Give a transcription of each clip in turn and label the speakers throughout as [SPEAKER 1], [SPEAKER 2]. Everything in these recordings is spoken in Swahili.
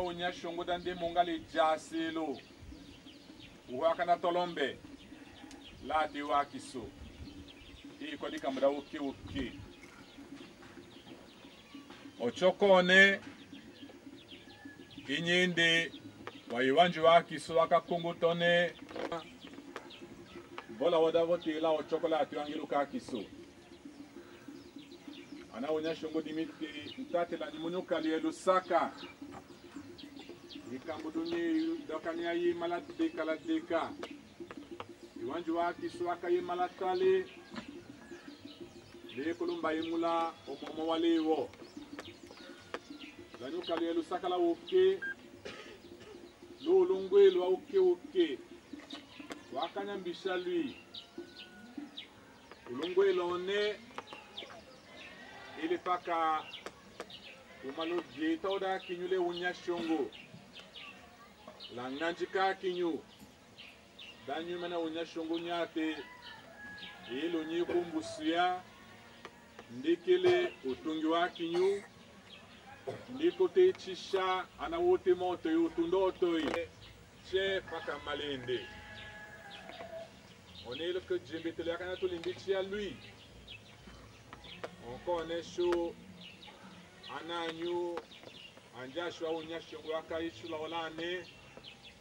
[SPEAKER 1] unya shongo dande mongali jaselo uwakana tolombe la diwa kiso iko dika mda uki ochokone inyende waiwanji wa kiso wakakungutone bola wadavote la ochokolate wangiluka kiso ana unya shongo dimiti mtate la nimunuka liye Lusaka ikambuduni dokanya yi maladeka la deka iwanji wa kiso akaye malatale le kolumba yimula omomo walewo lanuka liye Lusaka la uke lulungwe lwa uke wakanya mbisha lui ulungwe lone ili paka umalo jeta oda kinyule unya shongo la nganjika kinyu danyu mana unya shongo nyate ilo nyi kumbusia ndikele utungi wa kinyu ndiko te chisha ana wote moto yutundoto che paka malende onelo que jembetele akana to limbichi ya lui on connaît chaud ananyu anja shwa unya shongo akaishu la olane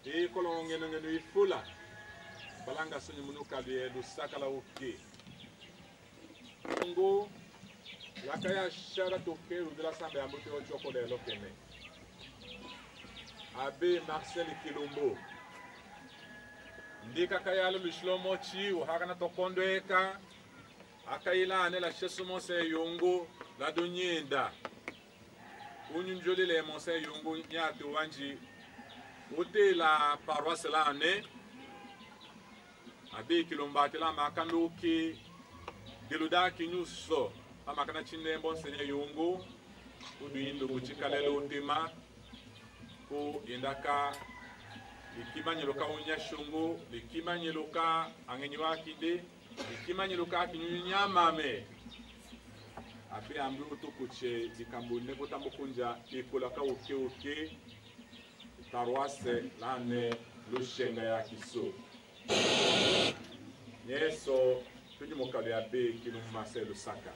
[SPEAKER 1] e kolonge ngenu ifula balanga sonye munuka liye Lusaka la uke ngo yakaya shara toke rudela sambe ambote ochoko le lokene abe Marcel Kilombo ndika kayalo mishlomo chi uhakana tokondo eka akaila ane la chesumo se yongo la donyenda unyunjoli le monse yongo nyatu wanji ote la paroisse la ane abe Kilombate la makando ki geluda kinyuso amakana chinde mbonse nye yongo udu indo kuchikalelo utema ko indaka likimanyeloka unya shongo likimanyeloka angenywa kide likimanyeloka kinyunya mame abe ambi utokuche dikambune kotambokunja ikolaka uke paroisse lane Lushenga ya kiso yeso tuji mokali abe Kilumase Lusaka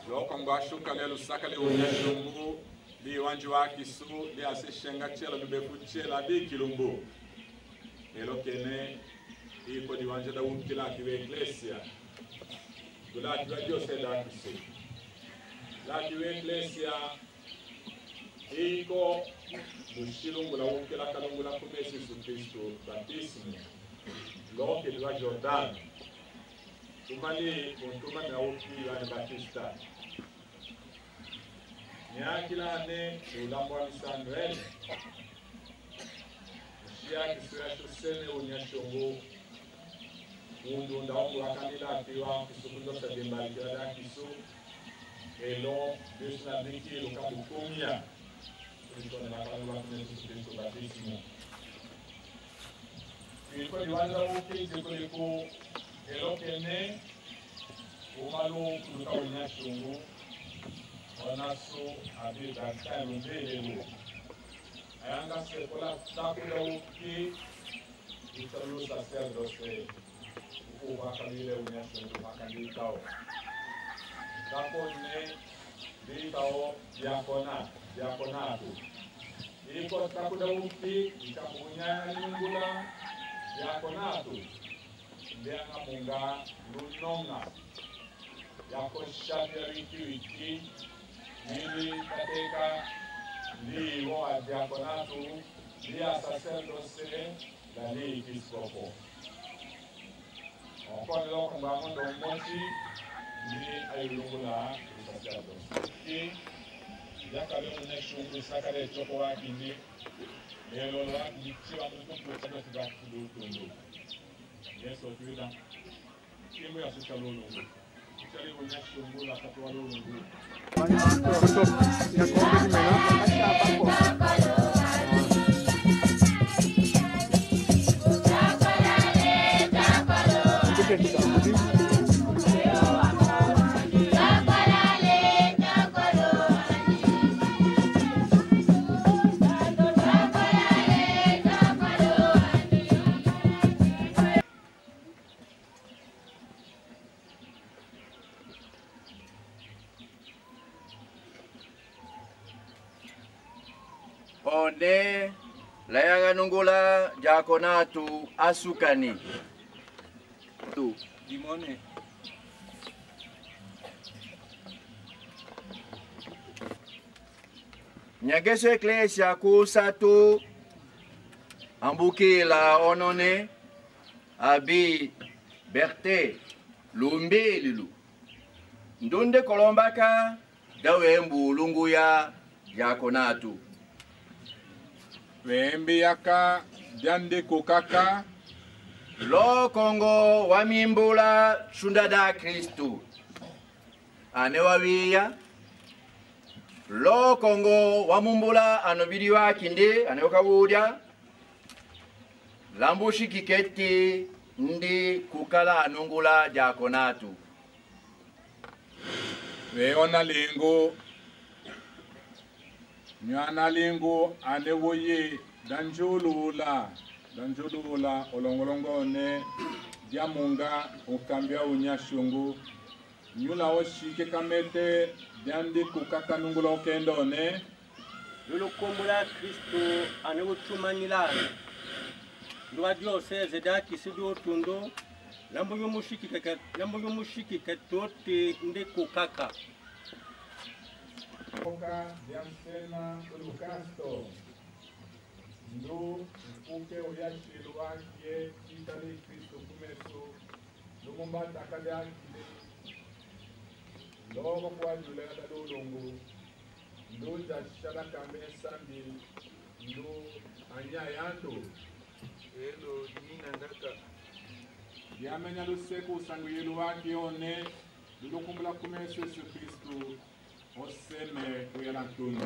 [SPEAKER 1] loko ngashuka le Lusaka le unya shongo li wanji wa kiso li ase shenga chela lubefu chela abe Kilombo elo kene iko di wanja da ukila kiwe iglesia dula tuajio seda kiso la kiwe iglesia iko lushilungu la ukila kalungu la kumesi Yesu Kristo baptismo loke dua Jordan tumani untuma na ukila na batista nyakila ne ulambo wa Samuel shia kisura shosene unyashongo undu ndaongo wakandida kiwa kisukundo sa dembali kila kisu elo desna diki lukabukumia kulitone makalua kune Yesu Kristo baptismo ilikuwa diwanza uke zikuliku elo kene umalu luka unyashongo onaso abi baptême mbelelo ayanga sekola takula uki italo sacerdoce uvakamile unyashongo makandikao takone ditao diakonato iko takula uki ikamunyana lingula diakonato ndianga munga lunonga yako shatia wiki ili katika liwo wa diakonatu lia sacerdoce la li episcopo okone loko mbamondo mmochi ni ayulungula sacerdoce ki yakale uneshungu sakale choko wakindi elo la kichiwa mtu kuchana tibaki tundu yeso tuida kimu ya sukalulu chali uneshungu la katwa lulu
[SPEAKER 2] diakonatu asukani.
[SPEAKER 3] Dimone.
[SPEAKER 2] Nyageso eklesia kusatu ambukila onone abi Berte lumbelilu ndunde kolombaka dawe mbulungu ya diakonatu.
[SPEAKER 1] Wembe yaka diande kokaka
[SPEAKER 2] Lo Kongo wamimbula shundada Kristu anewawiya. Lo Kongo wamumbula anobili wakinde anewakawudya. Lambushi kiketi ndi kukala anungula diakonatu.
[SPEAKER 1] weona lengo nyana lengo anewoye danjolula olongolongo ne diamunga ukambia unyashungu nyula oshike kamete diande kukaka nungula okendo ne
[SPEAKER 3] Lulukumbula Kristo anewutumanilana. Ndwa diocese daki sido tundo lambo yomushiki katote nde kokaka.
[SPEAKER 1] Oka diamsema ulukasto ndu uke uyashilwa kie kitali Kristo kumeso lumumbata kadiakile logo kwa julega dadolongo ndu jashada kamesa ndu anya yando elo nina ndaka diamenya luseku usangu yelu wake one lulukumbula kumeso Yesu Kristo oseme uyalantuni.